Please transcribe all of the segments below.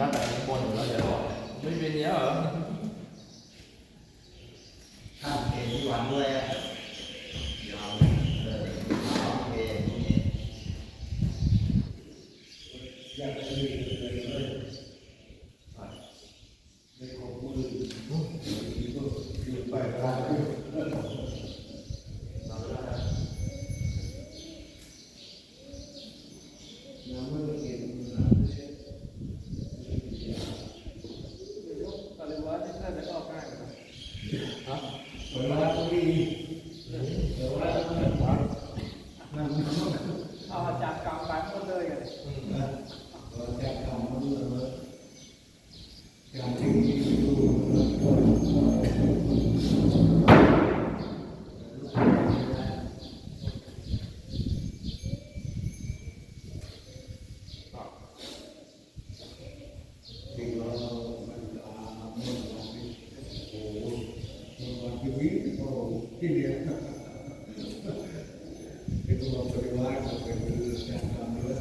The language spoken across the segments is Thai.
ถ้าแต่ข้างบนเราจะบอกไม่เป็นเนี้ยเหรอข้ามเกณฑ์ที่วันด้วยอ่ะยาวข้ามเกณฑ์นี่อยากจะมีเลยไม่ขอพูดอยู่ไปได้น้ำมันเก็บเวลาตัวดีเวลาตัวนี้นั่นเอาจากกลางไปหมดเลยกันเราจะทำมันเลยการที่ดูที่เราที่เรียนเป็นตัวปฏิวัติเป็นการทำด้วย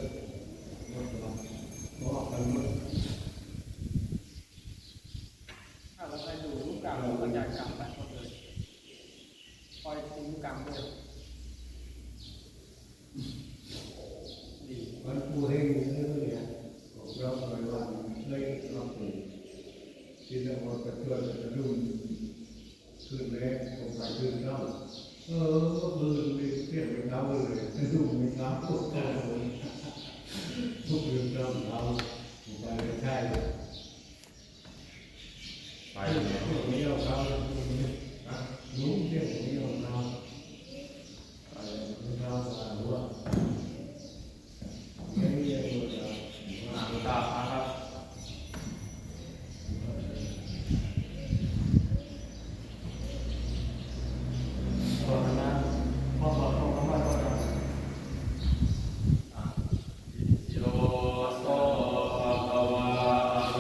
เพราะมันถ้าเราไปดูลูกกลางเราจากกลางไปหมดเลยคอยดูลูกกลางด้วยมันพูดให้รู้เรื่องเนี่ยเราหน่อยวันเลยเราตื่นที่เรากระเทือนกระดุมขึ้นแรกตรงไปขึ้นเล่ามือเรียกเป็นเล่าเลยกระดุมเป็นเล่าทุกคนทุกเรื่องเล่าเราไปไม่ใช่ไปเนี่ยพวกนี้เราเขารู้เรื่องนี้เราไปเราหัวไม่เรียกว่าตาครับโยโสภะคะวะโต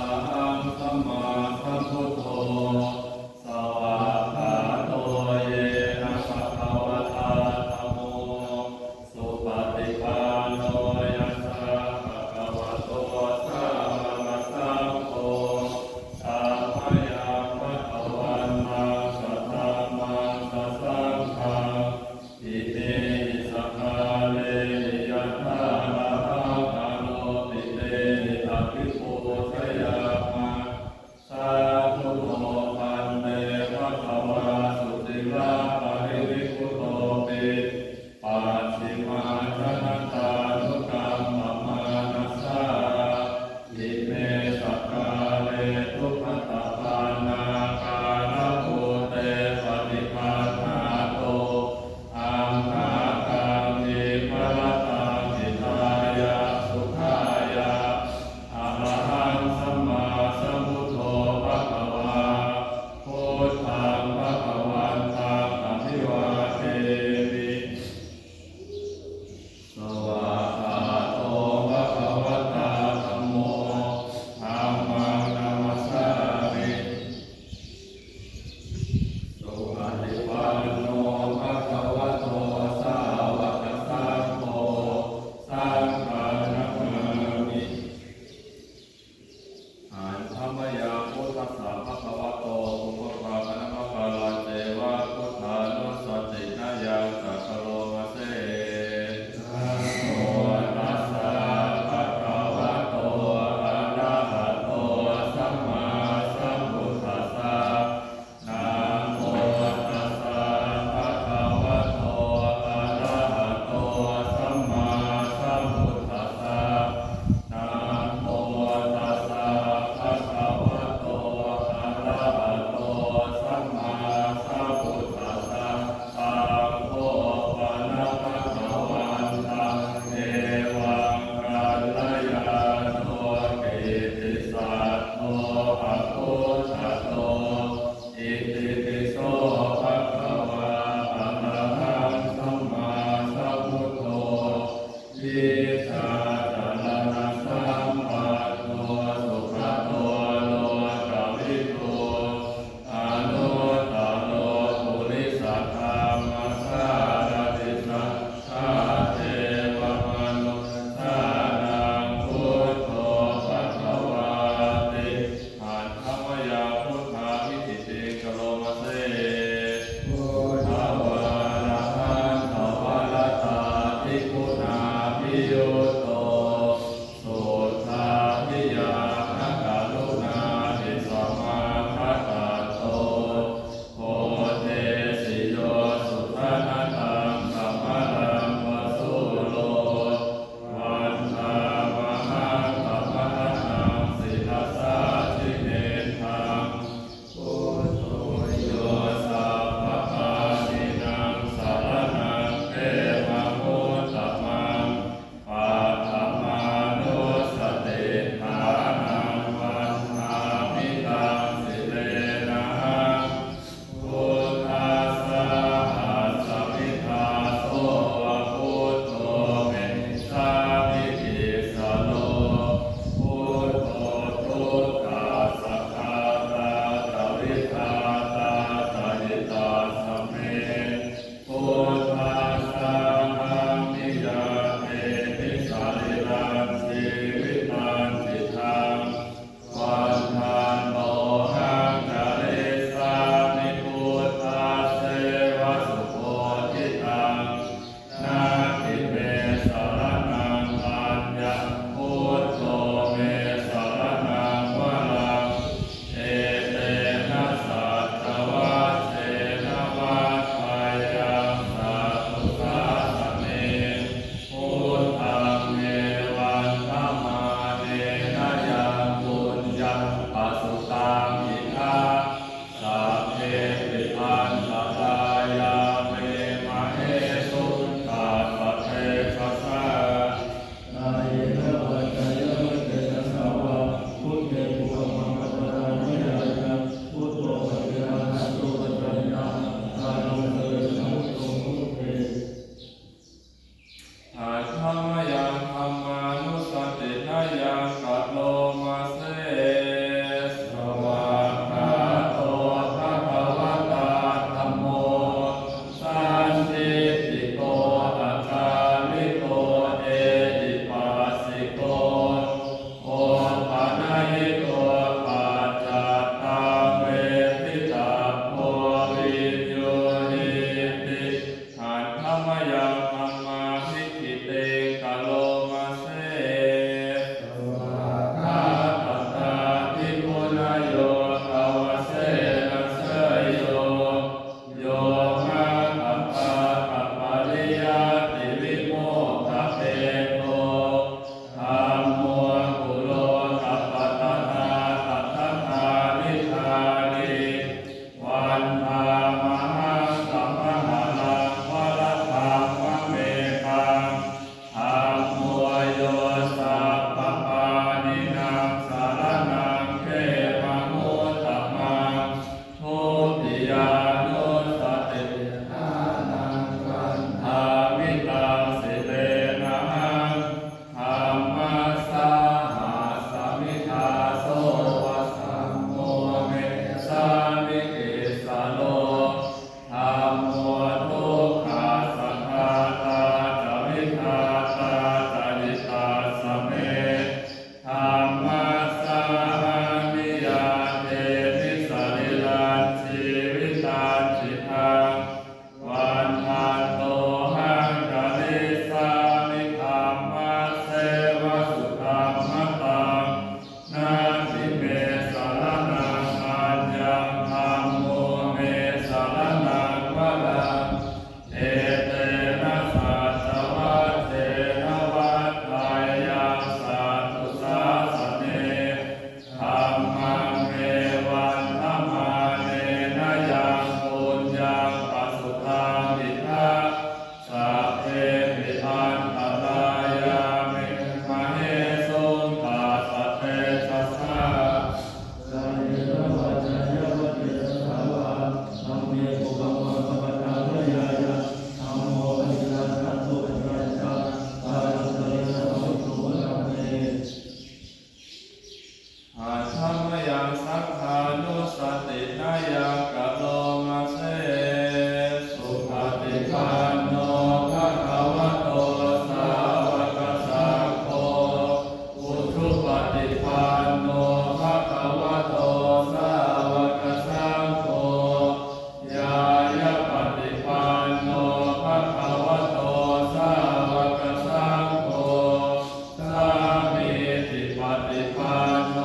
ฏิปันโน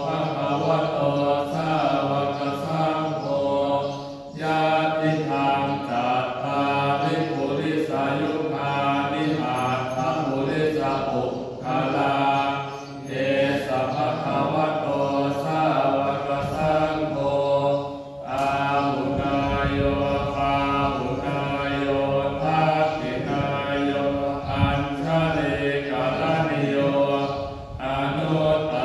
ภะคะวะโตสาวกสังโฆญาติธรรมจัตตาริปุริสายุคานิอาถาปุริสปุคคลาเอสะภะคะวะโตสาวกสังโฆอาหุนายโยปาหุนายโยทักขินายโยอัญชลีกาลนิโยอนุตต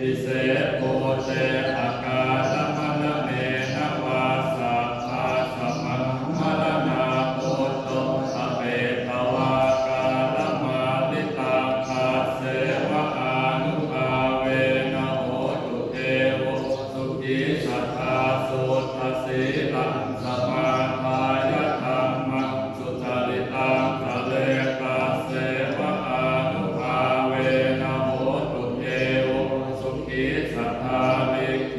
อิเสโพเตอากาศมะนะเมนะวาสัพพะสัมมังมรณาโพโตอเปตวากาลมาลิตาคาเสวะอานุภาเวนะโหตุเทวสุขีสัทธาสุตสีลังสมาทายะธรรมังสุจริตังทะเลกาเสวะอานุภาเวนะโหตุเทวสุขีสัทธาลิโก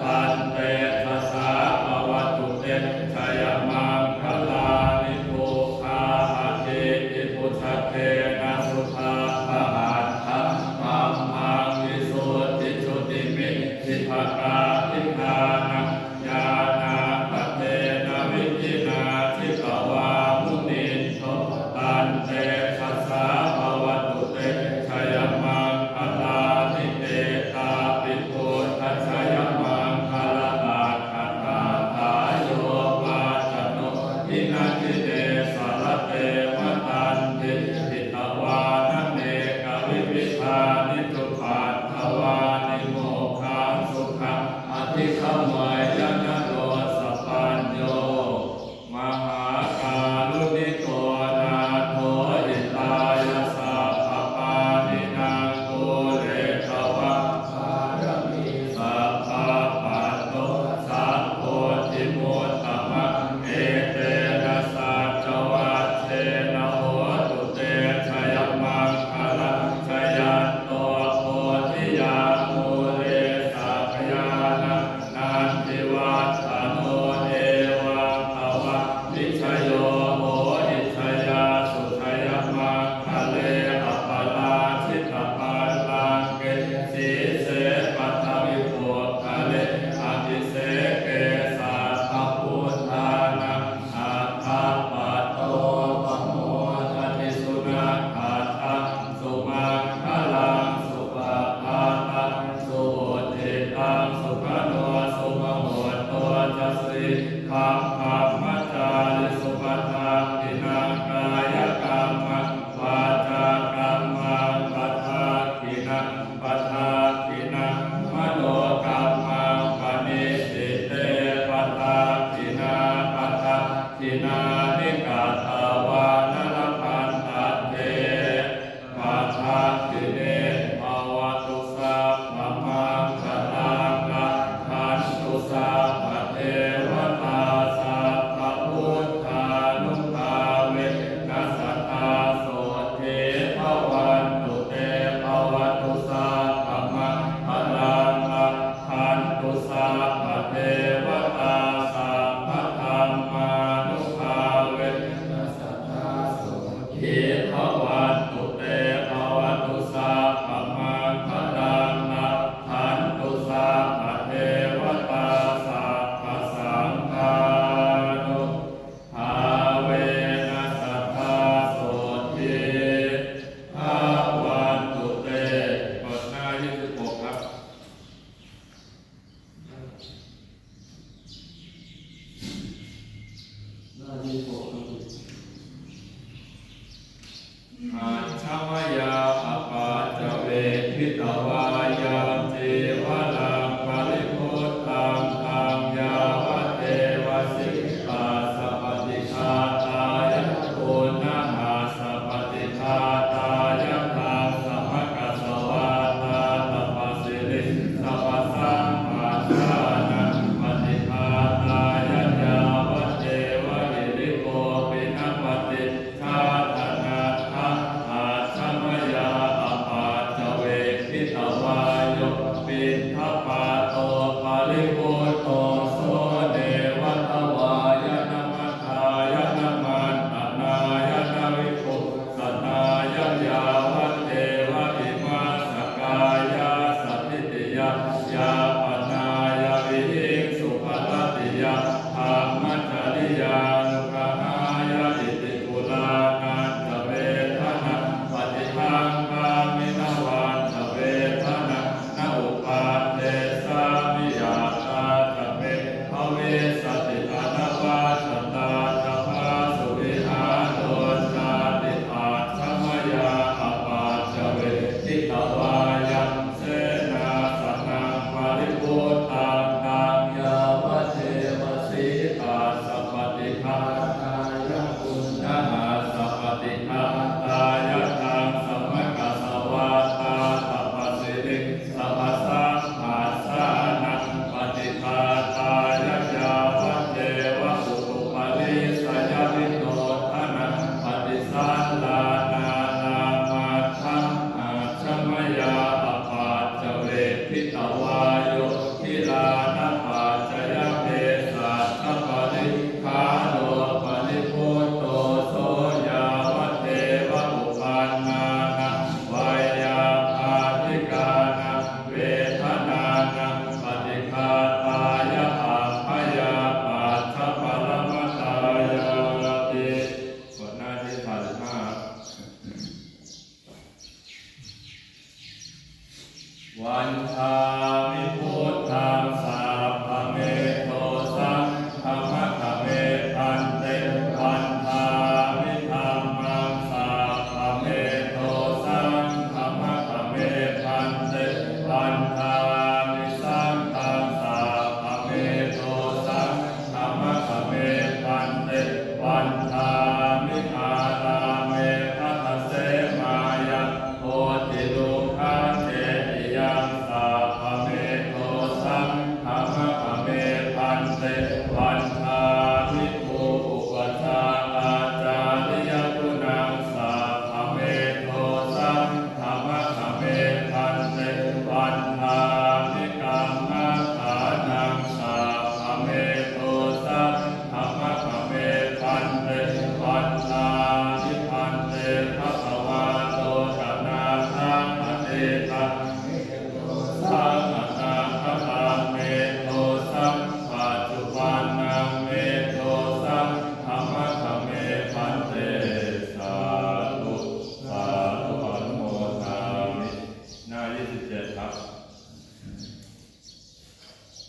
ปันเตทัสสะภวัตุเตชยมังคลานิโภคาหะเทติพุทธเทนะสุภาพหัตถะมัมมังวิสุทธิชุติมิทิภกาทิฆานังญาณาปเทนะวิจินาทิกวามุนินโทปันเตทัสสะภวัตุเตชยมังคลานิเตตาปิปุถทัชยมังคลาอาคัตตาทายโยมาจโนทินาทิเตสารเตมตันติทิตวานเนกวิวิธานิจุปัตถวานิโมขังสุขังอธิขมยยนะโลสัพพัญโยมหาการุณิโกนาโถอิตายะสัพพปานินังกุเรตวะภารมีสัพพะปัตโตสัพโพธิมุตตมะเอเตนะสัจวัชเชนะโหตุเตชยมังคลังชยันโตโพธิยามูเรสัพพยานะนันติวัฏฐโนเอวังภวะวิชโยโหอิชยาสุชยมังคะเลอปปลาชิตปัลลังเกสีเสปัตตวิโภคะเลอติเสเกสัพพพุทธานังอัฏฐปัตโตปโมทติสุนัขขัตตังสุมังคลังสุปปาตังสุโหติตังสุขโนสุมโหโตจัสสิคัมภะมัจจาริสุปทังตินังกายกรรมังวาจากรรมังปัฏฐาคินังปัฏฐาคินังมโนกรรมังปณิสิเตปัฏฐาคินาปัฏฐาคินานิกาตาวานรพันตเตปัฏฐาคิเนภวตุสัพพมังคลังละคันตุสัพพเทวตาสัพพพุทธานุภาเวนัสสตาโสเทภวันตุเตภวตุสัพพมังคลังละคันตุสัพพเทวตาสัพพธรรมานุภาเวนัสสตาโสเทภวันตุเตภวตุสัพพมังคลังละคันตุสัพพเทวตาสัพพสังฆานุภาเวนัสสตาโสเทภวันตุเตเปิดหน้า26ครับ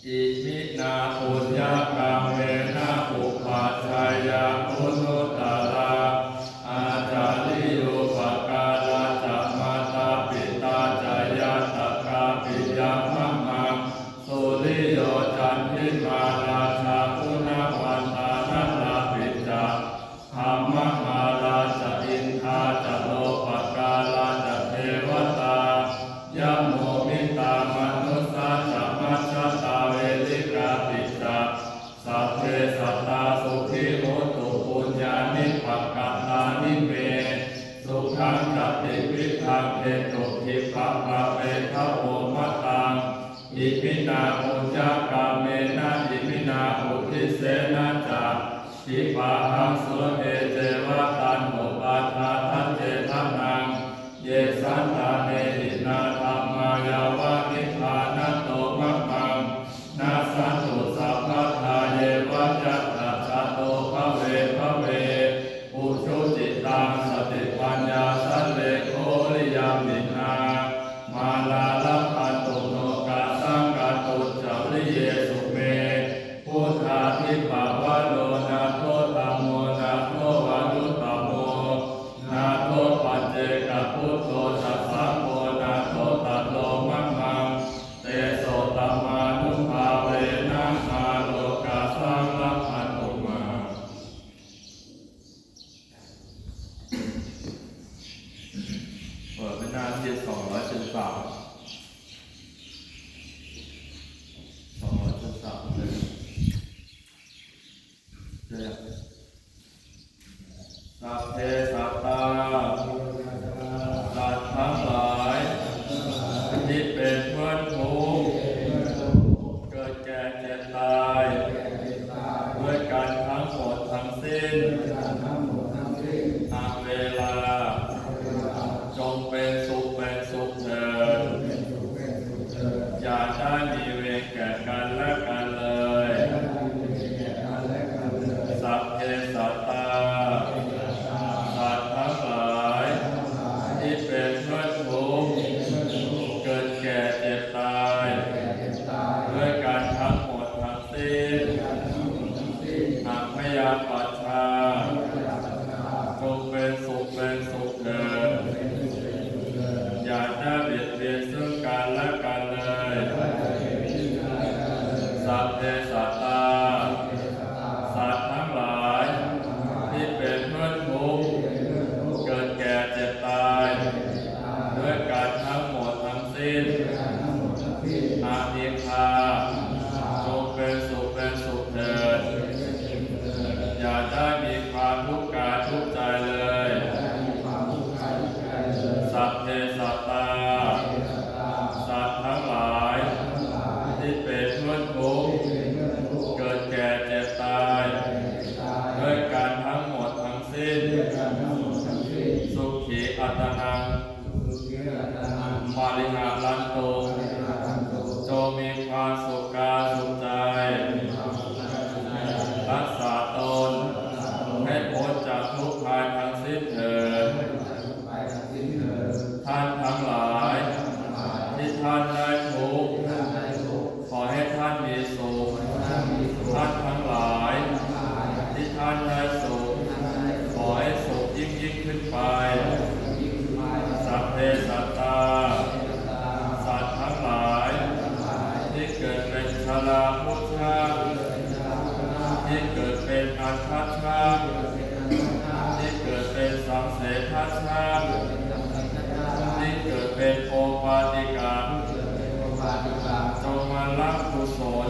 อิมินาปุญญกรรมเมนะอุปัชฌายาปุณุตตะระอาจาริโยปการะจะมาตาปิตาจายาตกาปิยามะมังสุริโยจันทิมาราชาปุณวันตานัลลาปิจาธรรมมาราชอินทาจโลปการะจะเทวตายะโมมิตามนุสสะจะมัชฌะตาเวลิกาปิจาสัพเพสัตตาสุขิโหตุปุญญานิปักขะตานิเมสุขังจัตติวิทังเตตุทิภะภะเวทะโวมะตังอิมินาปุญญกรรมเมนะอิมินาอุทิเสนะจะทิปะหังสุเอเจวะตันโมปาทาทันเจทันนังเยสันตาเนหินาธัมมายาวะนิพพานัตโตมะมังนาสันตุสัพพะทาเยวะจัตตะชะโตภะเวภะเวปุชุจิตังสติปัญญาสันเลโคริยามินามาลาลัพพันตุโนกาสังกาตุจาริเยสุเมพุทธาทิภาวะโลนาโทธัมโมนาโทวานุตตโมนาโทปัจเจกพุทโธสัสสะโมนาโทตัตโลมะมังเตโสตัมมานุภาเวนะมาโลกาสังลัพพันตุมาเปิดเป็นหน้าที่273เลยเดี๋ยวสัพเพสัตตาสัตว์ทั้งหลายที่เป็นเพื่อนทุกข์เกิดแก่เจ็บตายด้วยกันทั้งหมดทั้งสิ้นตามเวลาจงเป็นสุขเถิดอย่าได้มีเวรแก่กันและกันเลยสัพเพสัตตาสัตว์ทั้งหลายที่เป็นเพื่อนทุกข์เกิดแก่เจ็บตายด้วยกันทั้งหมดทั้งสิ้นหากไม่อยากปัจฉาจงเป็นสุขเถิดอย่าได้เบียดเบียนซึ่งกันและกันเลยสัพเพสัตตาสัตว์ทั้งหลายที่เป็นเพื่อนทุกข์เกิดแก่เจ็บตายด้วยกันทั้งหมดทั้งสิ้นอานิคาจงเป็นสุขเถิดอย่าได้มีความทุกข์กายทุกข์ใจเลยสัพเพสัตตาสัตว์ทั้งหลายที่เป็นเพื่อนทุกข์เกิดแก่เจ็บตายด้วยกันทั้งหมดทั้งสิ้นสุขีอัตนังมาริหารันโตจงมีความสุขกายสุขใจรักษาตนให้พ้นจากทุกข์ภายทั้งสิ้นเถิดท่านทั้งหลายที่ท่านได้ทุกข์ขอให้ท่านมีสุขท่านทั้งหลายที่ท่านได้สุขขอให้สุขยิ่งขึ้นไปสัพเพสัตตาสัตว์ทั้งหลายที่เกิดเป็นชราพุทธะที่เกิดเป็นอัฏฐัชชะที่เกิดเป็นสังเสทัชชะที่เกิดเป็นโอปาติกะจงมารับกุศล